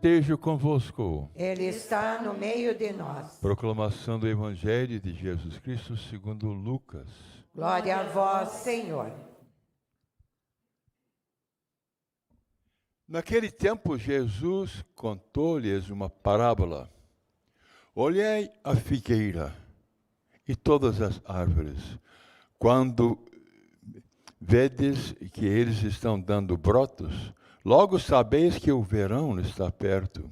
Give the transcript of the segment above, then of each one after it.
esteja convosco. Ele está no meio de nós. Proclamação do Evangelho de Jesus Cristo segundo Lucas. Glória a vós, Senhor. Naquele tempo, Jesus contou-lhes uma parábola. Olhai a figueira e todas as árvores. Quando vedes que eles estão dando brotos, logo sabeis que o verão está perto.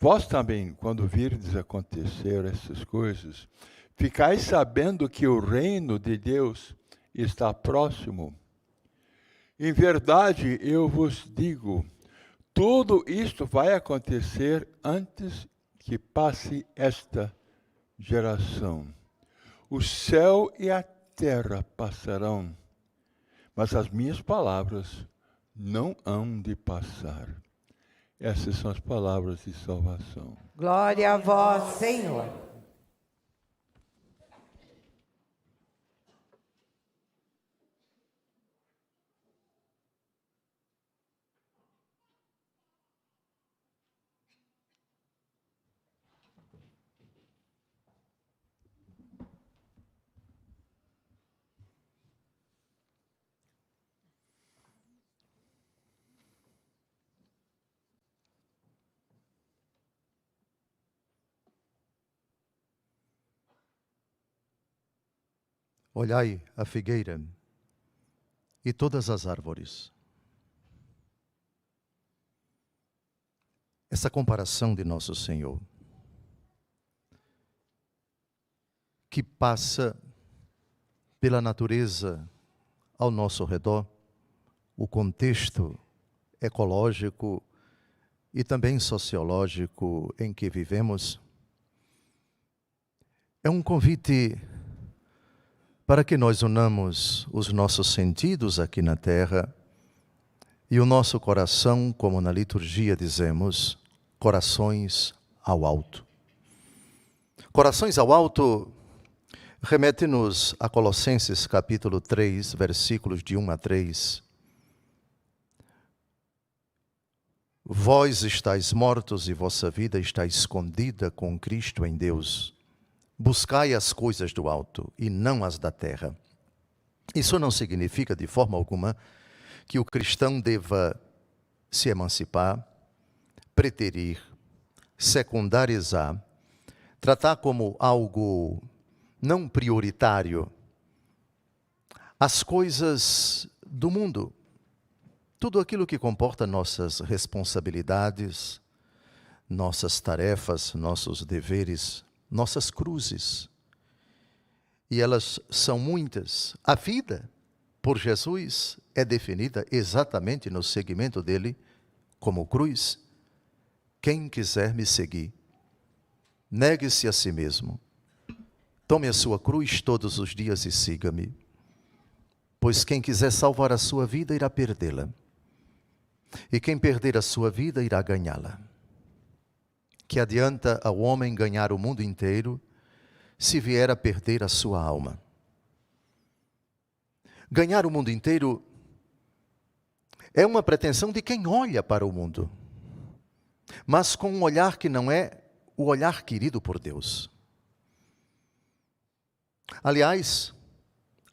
Vós também, quando virdes acontecer essas coisas, ficais sabendo que o reino de Deus está próximo. Em verdade, eu vos digo, tudo isto vai acontecer antes que passe esta geração. O céu e a terra passarão, mas as minhas palavras não hão de passar. Essas são as palavras de salvação. Glória a vós, Senhor. Olhai a figueira e todas as árvores. Essa comparação de Nosso Senhor, que passa pela natureza ao nosso redor, o contexto ecológico e também sociológico em que vivemos, é um convite para que nós unamos os nossos sentidos aqui na terra e o nosso coração, como na liturgia dizemos, corações ao alto. Corações ao alto remete-nos a Colossenses capítulo 3, versículos de 1 a 3. Vós estáis mortos e vossa vida está escondida com Cristo em Deus. Buscai as coisas do alto e não as da terra. Isso não significa de forma alguma que o cristão deva se emancipar, preterir, secundarizar, tratar como algo não prioritário as coisas do mundo. Tudo aquilo que comporta nossas responsabilidades, nossas tarefas, nossos deveres, nossas cruzes. E elas são muitas. A vida, por Jesus, é definida exatamente no segmento dele como cruz. Quem quiser me seguir, negue-se a si mesmo. Tome a sua cruz todos os dias e siga-me. Pois quem quiser salvar a sua vida, irá perdê-la. E quem perder a sua vida, irá ganhá-la. Que adianta ao homem ganhar o mundo inteiro, se vier a perder a sua alma? Ganhar o mundo inteiro é uma pretensão de quem olha para o mundo, mas com um olhar que não é o olhar querido por Deus. Aliás,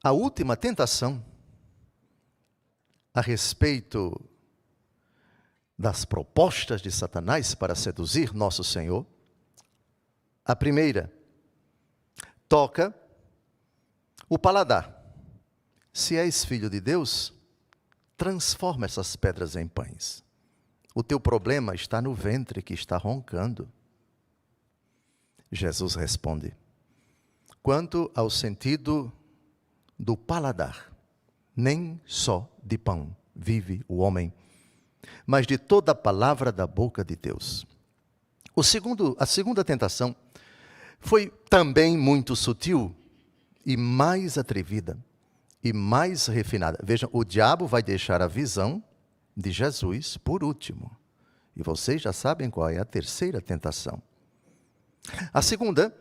a última tentação a respeito das propostas de Satanás para seduzir nosso Senhor, a primeira, toca o paladar. Se és filho de Deus, transforma essas pedras em pães. O teu problema está no ventre que está roncando. Jesus responde, quanto ao sentido do paladar, nem só de pão vive o homem, mas de toda a palavra da boca de Deus. A segunda tentação foi também muito sutil e mais atrevida e mais refinada. Vejam, o diabo vai deixar a visão de Jesus por último. E vocês já sabem qual é a terceira tentação. A segunda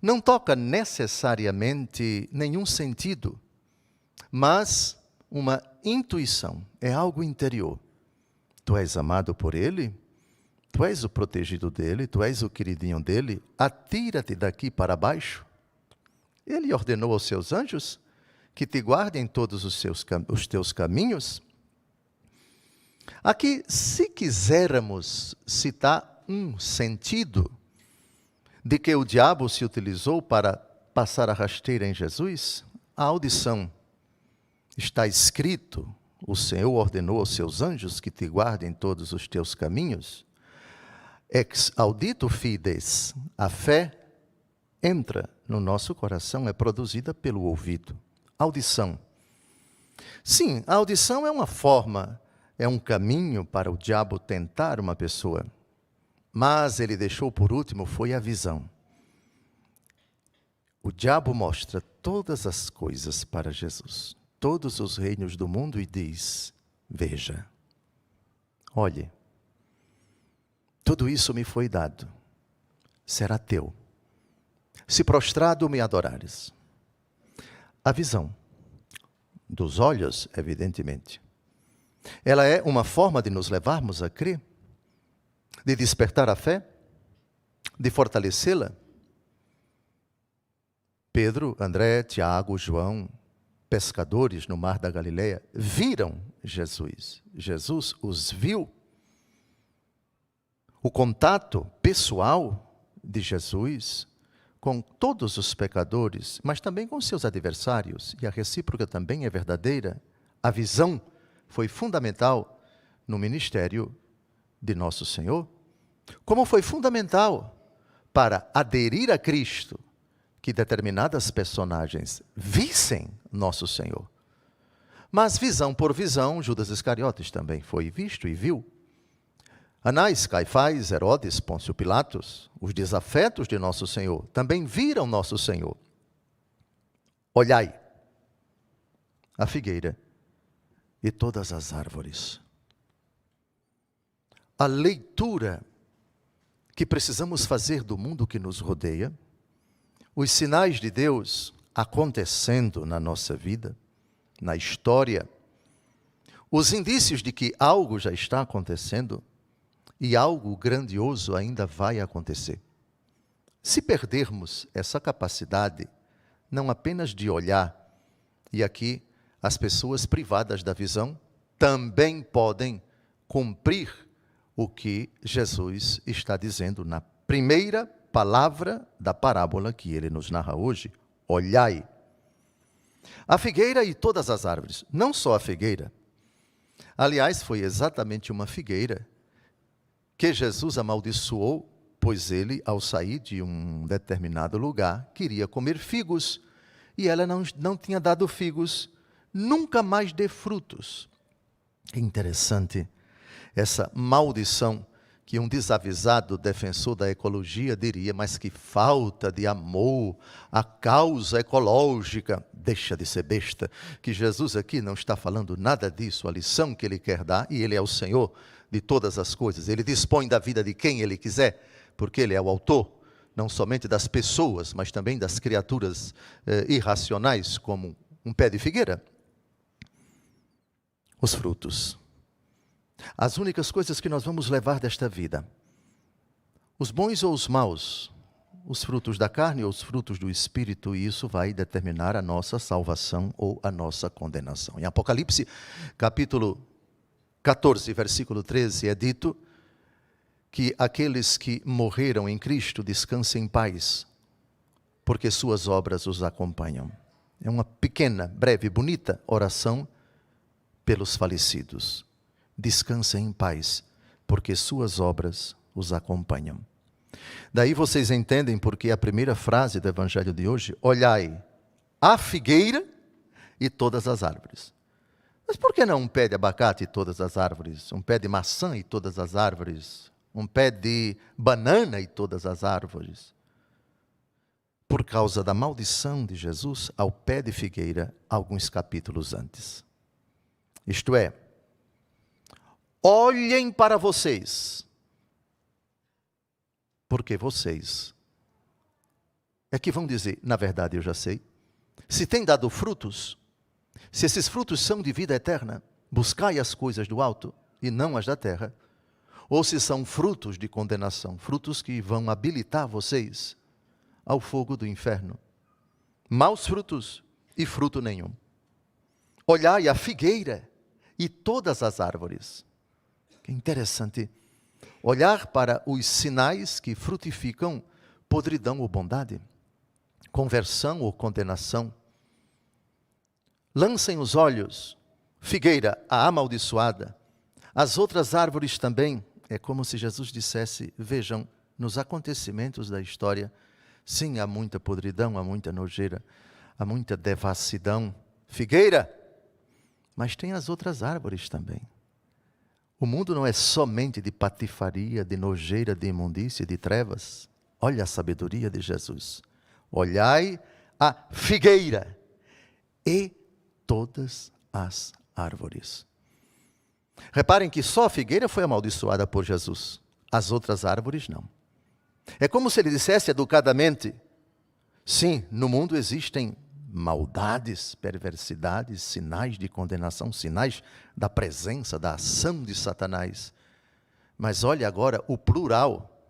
não toca necessariamente nenhum sentido, mas uma intuição, é algo interior. Tu és amado por Ele? Tu és o protegido dele, tu és o queridinho dele, atira-te daqui para baixo. Ele ordenou aos seus anjos que te guardem todos os teus caminhos. Aqui, se quisermos citar um sentido de que o diabo se utilizou para passar a rasteira em Jesus, a audição. Está escrito, o Senhor ordenou aos seus anjos que te guardem todos os teus caminhos. Ex audito fides, a fé entra no nosso coração, é produzida pelo ouvido. Audição. Sim, a audição é uma forma, é um caminho para o diabo tentar uma pessoa. Mas ele deixou por último, foi a visão. O diabo mostra todas as coisas para Jesus, todos os reinos do mundo e diz, veja, olhe, tudo isso me foi dado, será teu, se prostrado me adorares. A visão dos olhos, evidentemente, ela é uma forma de nos levarmos a crer, de despertar a fé, de fortalecê-la. Pedro, André, Tiago, João, pescadores no mar da Galileia, viram Jesus. Jesus os viu. O contato pessoal de Jesus com todos os pecadores, mas também com seus adversários, e a recíproca também é verdadeira. A visão foi fundamental no ministério de nosso Senhor, como foi fundamental para aderir a Cristo, que determinadas personagens vissem nosso Senhor. Mas visão por visão, Judas Iscariotes também foi visto e viu. Anás, Caifás, Herodes, Pôncio Pilatos, os desafetos de nosso Senhor, também viram nosso Senhor. Olhai a figueira e todas as árvores. A leitura que precisamos fazer do mundo que nos rodeia, os sinais de Deus acontecendo na nossa vida, na história, os indícios de que algo já está acontecendo e algo grandioso ainda vai acontecer. Se perdermos essa capacidade, não apenas de olhar, e aqui as pessoas privadas da visão também podem cumprir o que Jesus está dizendo na primeira palavra da parábola que ele nos narra hoje. Olhai. A figueira e todas as árvores, não só a figueira. Aliás, foi exatamente uma figueira que Jesus amaldiçoou, pois ele, ao sair de um determinado lugar, queria comer figos, e ela não tinha dado figos, nunca mais dê frutos. É interessante essa maldição que um desavisado defensor da ecologia diria, mas que falta de amor à causa ecológica. Deixa de ser besta, que Jesus aqui não está falando nada disso, a lição que ele quer dar, e ele é o Senhor de todas as coisas, ele dispõe da vida de quem ele quiser, porque ele é o autor, não somente das pessoas, mas também das criaturas irracionais, como um pé de figueira. Os frutos. As únicas coisas que nós vamos levar desta vida, os bons ou os maus, os frutos da carne ou os frutos do Espírito, e isso vai determinar a nossa salvação ou a nossa condenação. Em Apocalipse, capítulo 14, versículo 13, é dito que aqueles que morreram em Cristo descansem em paz, porque suas obras os acompanham. É uma pequena, breve, bonita oração pelos falecidos. Descansem em paz, porque suas obras os acompanham. Daí vocês entendem porque a primeira frase do evangelho de hoje, olhai a figueira e todas as árvores. Mas por que não um pé de abacate e todas as árvores? Um pé de maçã e todas as árvores? Um pé de banana e todas as árvores? Por causa da maldição de Jesus ao pé de figueira, alguns capítulos antes. Isto é, olhem para vocês, porque vocês é que vão dizer, na verdade eu já sei, se tem dado frutos, se esses frutos são de vida eterna, buscai as coisas do alto e não as da terra, ou se são frutos de condenação, frutos que vão habilitar vocês ao fogo do inferno. Maus frutos e fruto nenhum. Olhai a figueira e todas as árvores. Que interessante. Olhar para os sinais que frutificam podridão ou bondade, conversão ou condenação. Lancem os olhos, figueira, a amaldiçoada, as outras árvores também. É como se Jesus dissesse, vejam, nos acontecimentos da história, sim, há muita podridão, há muita nojeira, há muita devassidão. Figueira, mas tem as outras árvores também. O mundo não é somente de patifaria, de nojeira, de imundícia, de trevas. Olha a sabedoria de Jesus. Olhai a figueira e todas as árvores. Reparem que só a figueira foi amaldiçoada por Jesus. As outras árvores não. É como se ele dissesse educadamente, sim, no mundo existem maldades, perversidades, sinais de condenação, sinais da presença, da ação de Satanás. Mas olha agora o plural,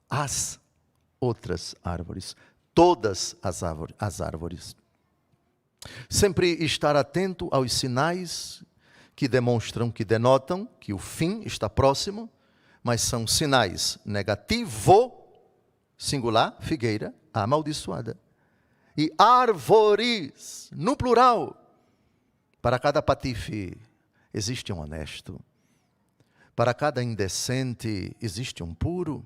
as outras árvores, todas as árvores. Sempre estar atento aos sinais que demonstram, que denotam que o fim está próximo, mas são sinais negativo, singular, figueira, amaldiçoada. E árvores, no plural. Para cada patife existe um honesto. Para cada indecente existe um puro.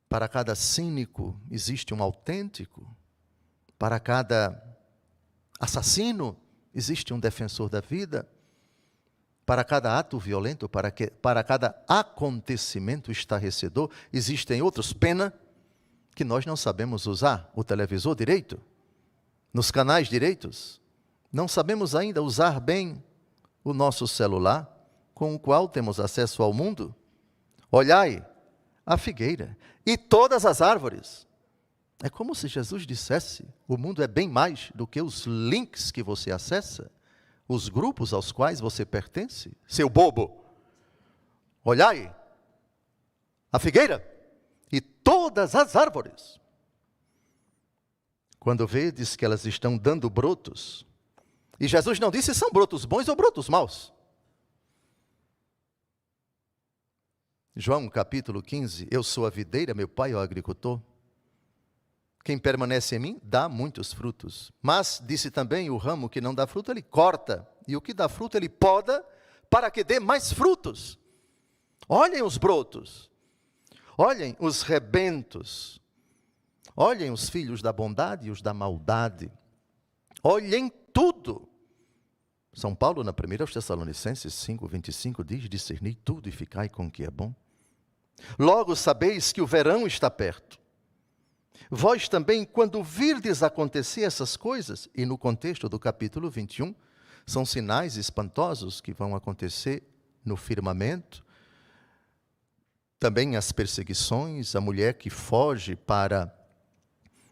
Para cada cínico existe um autêntico. Para cada assassino existe um defensor da vida. Para cada ato violento, para cada acontecimento estarrecedor, existem outros, pena que nós não sabemos usar o televisor direito, nos canais direitos. Não sabemos ainda usar bem o nosso celular, com o qual temos acesso ao mundo. Olhai a figueira e todas as árvores. É como se Jesus dissesse, o mundo é bem mais do que os links que você acessa, os grupos aos quais você pertence, seu bobo. Olhai a figueira e todas as árvores. Quando vedes que elas estão dando brotos, e Jesus não disse são brotos bons ou brotos maus. João capítulo 15, eu sou a videira, meu pai é o agricultor. Quem permanece em mim dá muitos frutos. Mas, disse também, o ramo que não dá fruto, ele corta. E o que dá fruto, ele poda, para que dê mais frutos. Olhem os brotos. Olhem os rebentos. Olhem os filhos da bondade e os da maldade. Olhem tudo. São Paulo, na 1 Tessalonicenses 5:25, diz, discerni tudo e ficai com o que é bom. Logo sabeis que o verão está perto. Vós também, quando virdes acontecer essas coisas, e no contexto do capítulo 21, são sinais espantosos que vão acontecer no firmamento, também as perseguições, a mulher que foge para...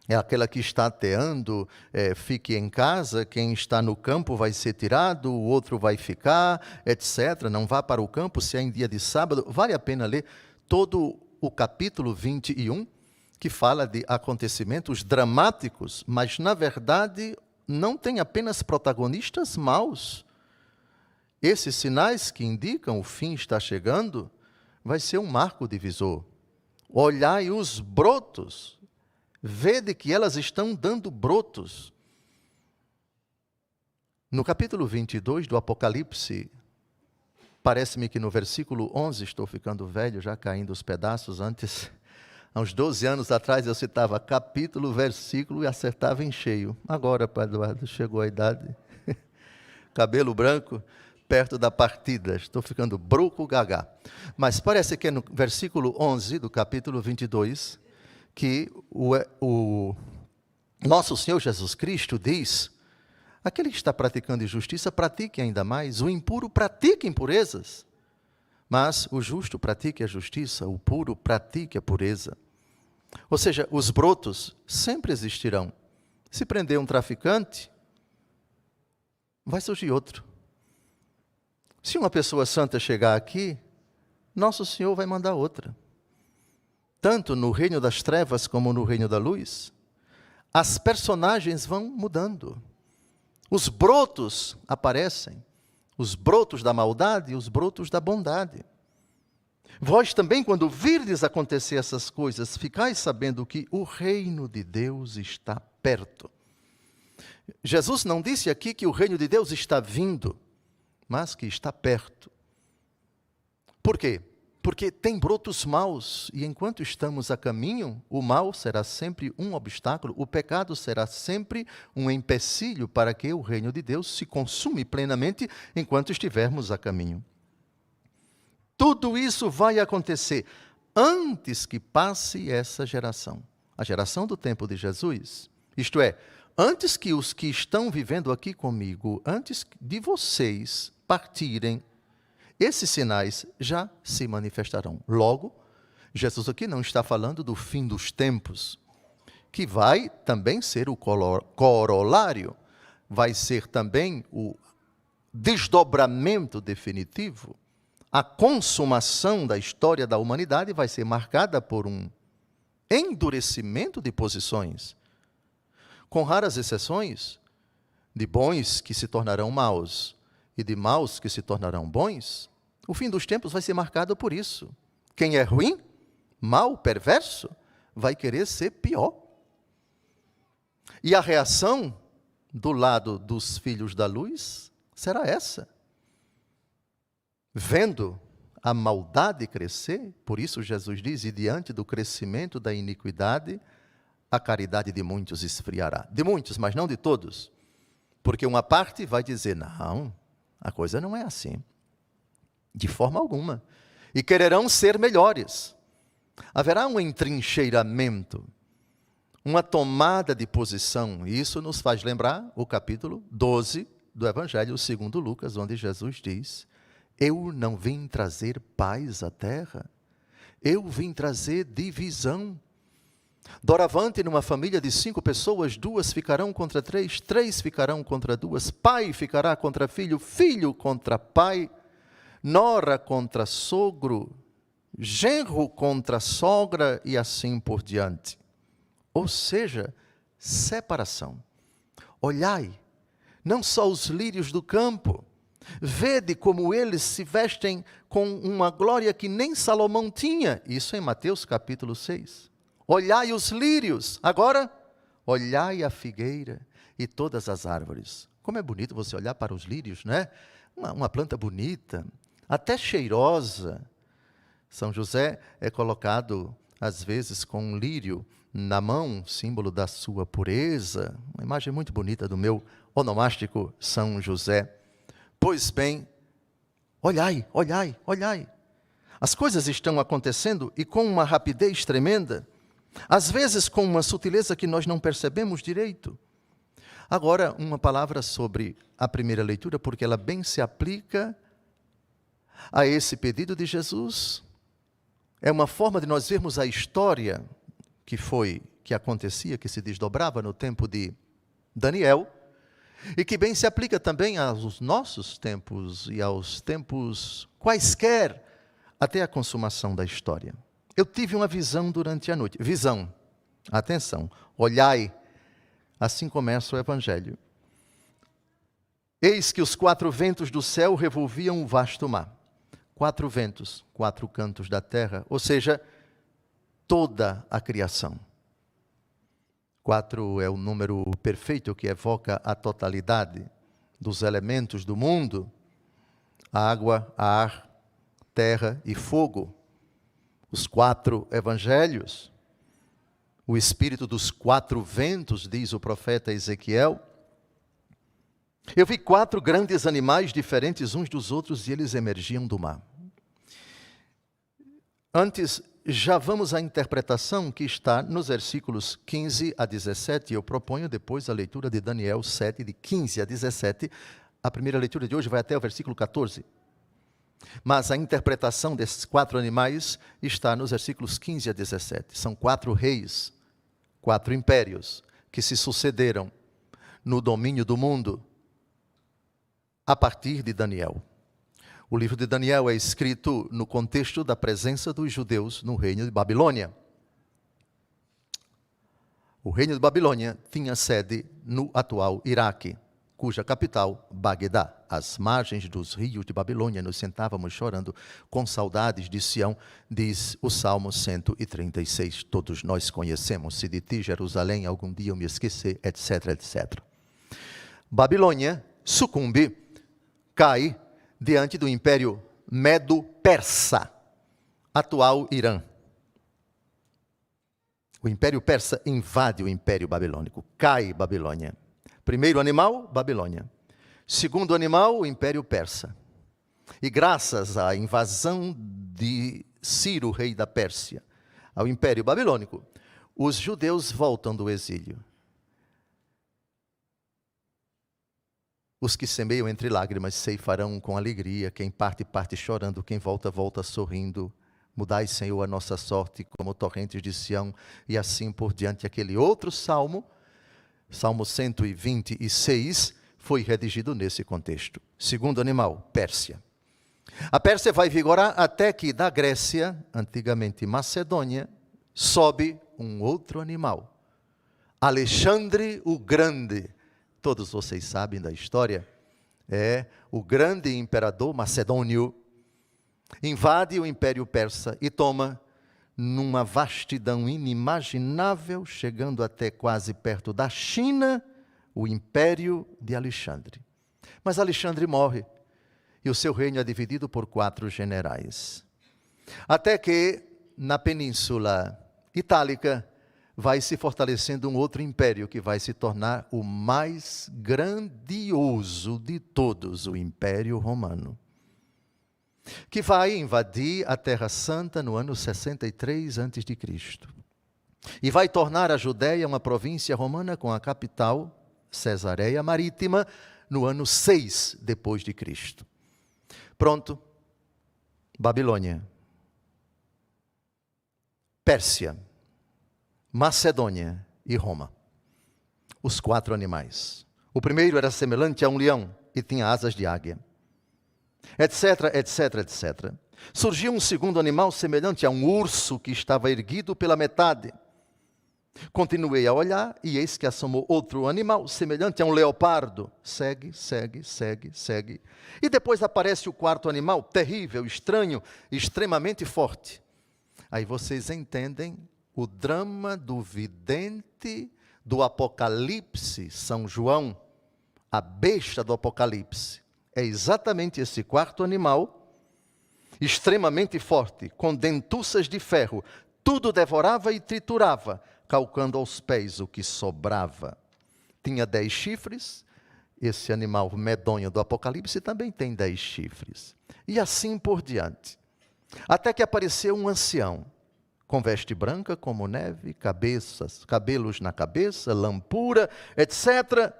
É aquela que está ateando, fique em casa, quem está no campo vai ser tirado, o outro vai ficar, etc. Não vá para o campo, se é em dia de sábado. Vale a pena ler todo o capítulo 21, que fala de acontecimentos dramáticos, mas, na verdade, não tem apenas protagonistas maus. Esses sinais que indicam o fim está chegando, vai ser um marco divisor. Olhai os brotos. Vede que elas estão dando brotos. No capítulo 22 do Apocalipse, parece-me que no versículo 11, estou ficando velho, já caindo os pedaços. Antes, há uns 12 anos atrás, eu citava capítulo, versículo e acertava em cheio. Agora, Pai Eduardo, chegou a idade, cabelo branco, perto da partida, estou ficando bruco gaga. Mas parece que é no versículo 11 do capítulo 22, que o nosso Senhor Jesus Cristo diz, aquele que está praticando injustiça, pratique ainda mais, o impuro pratique impurezas, mas o justo pratique a justiça, o puro pratique a pureza. Ou seja, os brotos sempre existirão. Se prender um traficante, vai surgir outro. Se uma pessoa santa chegar aqui, Nosso Senhor vai mandar outra. Tanto no reino das trevas como no reino da luz, as personagens vão mudando. Os brotos aparecem, os brotos da maldade e os brotos da bondade. Vós também, quando virdes acontecer essas coisas, ficais sabendo que o reino de Deus está perto. Jesus não disse aqui que o reino de Deus está vindo, mas que está perto. Por quê? Porque tem brotos maus, e enquanto estamos a caminho, o mal será sempre um obstáculo, o pecado será sempre um empecilho para que o reino de Deus se consume plenamente enquanto estivermos a caminho. Tudo isso vai acontecer antes que passe essa geração, a geração do tempo de Jesus. Isto é, antes que os que estão vivendo aqui comigo, antes de vocês partirem, esses sinais já se manifestarão. Logo, Jesus aqui não está falando do fim dos tempos, que vai também ser o corolário, vai ser também o desdobramento definitivo. A consumação da história da humanidade vai ser marcada por um endurecimento de posições, com raras exceções, de bons que se tornarão maus e de maus que se tornarão bons. O fim dos tempos vai ser marcado por isso. Quem é ruim, mau, perverso, vai querer ser pior. E a reação do lado dos filhos da luz será essa. Vendo a maldade crescer, por isso Jesus diz, e diante do crescimento da iniquidade, a caridade de muitos esfriará. De muitos, mas não de todos. Porque uma parte vai dizer, não, a coisa não é assim. De forma alguma. E quererão ser melhores. Haverá um entrincheiramento, uma tomada de posição. E isso nos faz lembrar o capítulo 12 do Evangelho segundo Lucas, onde Jesus diz, eu não vim trazer paz à terra, eu vim trazer divisão. Doravante, numa família de 5 pessoas, 2 ficarão contra 3, 3 ficarão contra 2, pai ficará contra filho, filho contra pai, nora contra sogro, genro contra sogra e assim por diante. Ou seja, separação. Olhai, não só os lírios do campo, vede como eles se vestem com uma glória que nem Salomão tinha. Isso em Mateus capítulo 6. Olhai os lírios. Agora, olhai a figueira e todas as árvores. Como é bonito você olhar para os lírios, né? Uma planta bonita, até cheirosa. São José é colocado, às vezes, com um lírio na mão, símbolo da sua pureza. Uma imagem muito bonita do meu onomástico São José. Pois bem, olhai, olhai, olhai. As coisas estão acontecendo e com uma rapidez tremenda, às vezes com uma sutileza que nós não percebemos direito. Agora, uma palavra sobre a primeira leitura, porque ela bem se aplica a esse pedido de Jesus. É uma forma de nós vermos a história que acontecia, que se desdobrava no tempo de Daniel, e que bem se aplica também aos nossos tempos e aos tempos quaisquer, até a consumação da história. Eu tive uma visão durante a noite. Visão, atenção, olhai, assim começa o Evangelho. Eis que os 4 ventos do céu revolviam o vasto mar. 4 ventos, 4 cantos da terra, ou seja, toda a criação. 4 é o número perfeito que evoca a totalidade dos elementos do mundo: água, ar, terra e fogo. Os 4 evangelhos, o espírito dos 4 ventos, diz o profeta Ezequiel. Eu vi 4 grandes animais diferentes uns dos outros e eles emergiam do mar. Antes, já vamos à interpretação que está nos versículos 15 a 17. Eu proponho depois a leitura de Daniel 7, de 15 a 17. A primeira leitura de hoje vai até o versículo 14. Mas a interpretação desses 4 animais está nos versículos 15 a 17. São 4 reis, 4 impérios que se sucederam no domínio do mundo a partir de Daniel. O livro de Daniel é escrito no contexto da presença dos judeus no reino de Babilônia. O reino de Babilônia tinha sede no atual Iraque, cuja capital, Bagdá. Às margens dos rios de Babilônia, nos sentávamos chorando com saudades de Sião, diz o Salmo 136. Todos nós conhecemos: se de ti, Jerusalém, algum dia eu me esquecer, etc, etc. Babilônia sucumbe, cai diante do Império Medo-Persa, atual Irã. O Império Persa invade o Império Babilônico, cai Babilônia. Primeiro animal, Babilônia. Segundo animal, o Império Persa. E graças à invasão de Ciro, rei da Pérsia, ao Império Babilônico, os judeus voltam do exílio. Os que semeiam entre lágrimas ceifarão com alegria, quem parte, parte chorando, quem volta, volta sorrindo. Mudai, Senhor, a nossa sorte como torrentes de Sião, e assim por diante. Aquele outro salmo, Salmo 126, foi redigido nesse contexto. Segundo animal, Pérsia. A Pérsia vai vigorar até que da Grécia, antigamente Macedônia, sobe um outro animal, Alexandre o Grande. Todos vocês sabem da história. É o grande imperador macedônio. Invade o Império Persa e toma, numa vastidão inimaginável, chegando até quase perto da China, o Império de Alexandre. Mas Alexandre morre e o seu reino é dividido por 4 generais. Até que, na Península Itálica, vai se fortalecendo um outro império que vai se tornar o mais grandioso de todos, o Império Romano, que vai invadir a Terra Santa no ano 63 a.C. e vai tornar a Judéia uma província romana com a capital, Cesareia Marítima, no ano 6 depois de Cristo. Pronto, Babilônia, Pérsia, Macedônia e Roma. Os 4 animais. O primeiro era semelhante a um leão e tinha asas de águia, etc, etc, etc. Surgiu um segundo animal semelhante a um urso que estava erguido pela metade. Continuei a olhar e eis que assomou outro animal semelhante a um leopardo. Segue, segue, segue, segue. E depois aparece o 4º animal, terrível, estranho, extremamente forte. Aí vocês entendem o drama do vidente do Apocalipse, São João, a besta do Apocalipse. É exatamente esse 4º animal, extremamente forte, com dentuças de ferro, tudo devorava e triturava, calcando aos pés o que sobrava. Tinha 10 chifres, esse animal medonho do Apocalipse também tem 10 chifres. E assim por diante. Até que apareceu um ancião, com veste branca como neve, cabelos na cabeça, lampura, etc.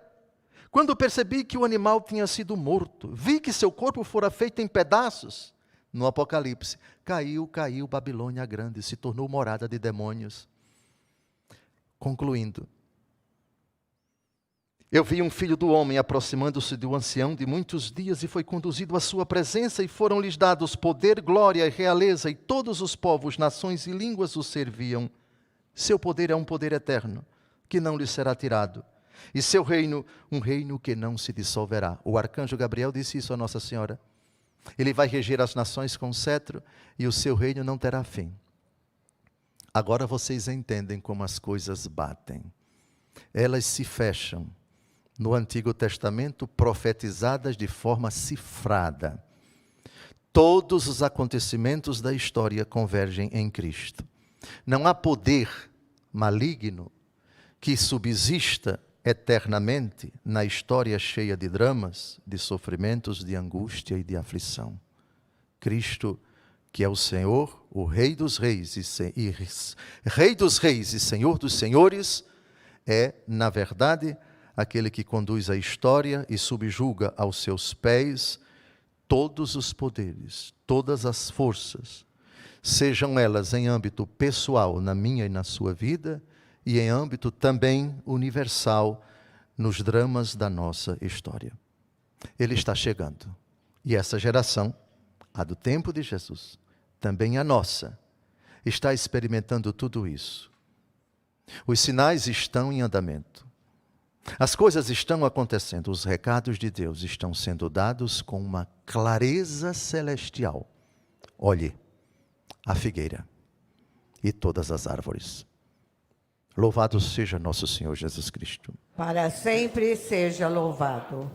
Quando percebi que o animal tinha sido morto, vi que seu corpo fora feito em pedaços. No Apocalipse, caiu Babilônia grande, se tornou morada de demônios. Concluindo, eu vi um filho do homem aproximando-se do ancião de muitos dias e foi conduzido à sua presença e foram-lhes dados poder, glória e realeza, e todos os povos, nações e línguas o serviam. Seu poder é um poder eterno, que não lhe será tirado. E seu reino, um reino que não se dissolverá. O arcanjo Gabriel disse isso a Nossa Senhora. Ele vai reger as nações com cetro e o seu reino não terá fim. Agora vocês entendem como as coisas batem. Elas se fecham no Antigo Testamento, profetizadas de forma cifrada. Todos os acontecimentos da história convergem em Cristo. Não há poder maligno que subsista eternamente na história cheia de dramas, de sofrimentos, de angústia e de aflição. Cristo, que é o Senhor, o Rei dos Reis Rei dos Reis e Senhor dos Senhores, é, na verdade, aquele que conduz a história e subjuga aos seus pés todos os poderes, todas as forças, sejam elas em âmbito pessoal, na minha e na sua vida, e em âmbito também universal, nos dramas da nossa história. Ele está chegando. E essa geração a do tempo de Jesus, também a nossa, está experimentando tudo isso. Os sinais estão em andamento. As coisas estão acontecendo, os recados de Deus estão sendo dados com uma clareza celestial. Olhe, a figueira e todas as árvores. Louvado seja nosso Senhor Jesus Cristo. Para sempre seja louvado.